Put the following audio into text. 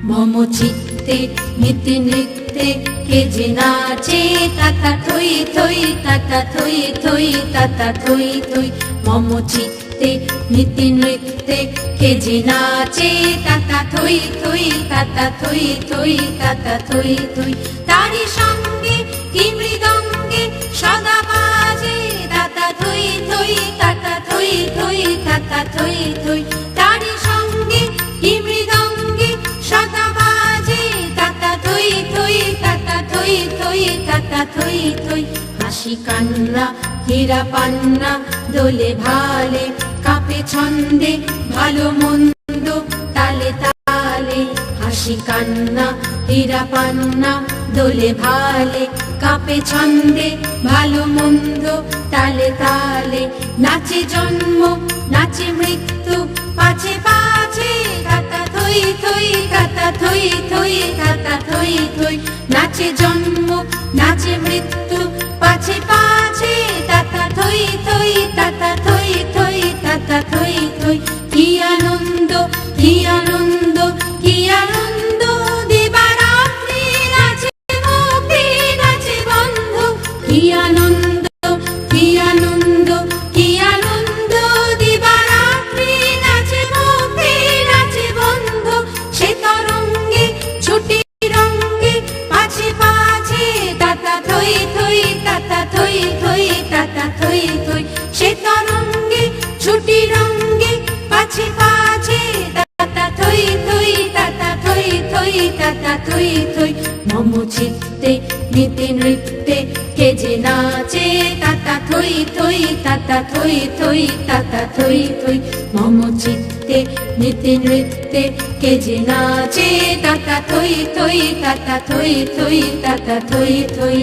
মম চিত্তে নিতে নৃত্যে কে যে নাচে তাতা থই থই তাতা থই থই তাতা থই থই। মম চিত্তে নিতে নৃত্যে কে যে নাচে তাতা থই থই তাতা থই থই তাতা থই থই। তারি সঙ্গে কি মৃদঙ্গে সদা বাজে তাতা থই থই তাতা থই থই তাতা থই থই। তারি সঙ্গে কি মৃদঙ্গে সদা বাজে তাতা থই থই তাতা থই থই তাতা থই থই। হাসি কান্না হীরা পান্না দোলে ভালে কাঁপে ছন্দে ভালো মন্দ তালে তালে। হাসি কান্না হীরা পান্না দোলে ভালে কাঁপে ছন্দে ভালো মন্দ তালে তালে। নাচে জন্ম নাচে মৃত্যু পাছে পাছে তাতা থই থই তাতা থই থই তাতা থই থই। নাচে জন্ম নাচে মৃত্যু পাছে পাছে তাতা থই থই তাতা থই থই তাতা থই থই। কি আনন্দ কি আনন্দ কি আনন্দ দিবারাত্রি নাচে মুক্তি নাচে বন্ধু। কি আনন্দ কি আনন্দ কি আনন্দ দিবারাত্রি নাচে মুক্তি নাচে বন্ধু। সে তরঙ্গে ছুটি রঙ্গে পাছে পাছে তাতা থই থই তাতা থই থই তাতা থই থই। সে তরঙ্গে ছুটি রঙ্গে পাছে পাছে তাতা থই থই তাতা থই থই তাতা থই থই। মম চিত্তে নিতে নৃত্যে কে যে নাচে তাতা থই থই তাতা থই থই তাতা থই থই। মম চিত্তে নিতে নৃত্যে কে যে নাচে তাতা থই থই তাতা থই থই তাতা থই থই।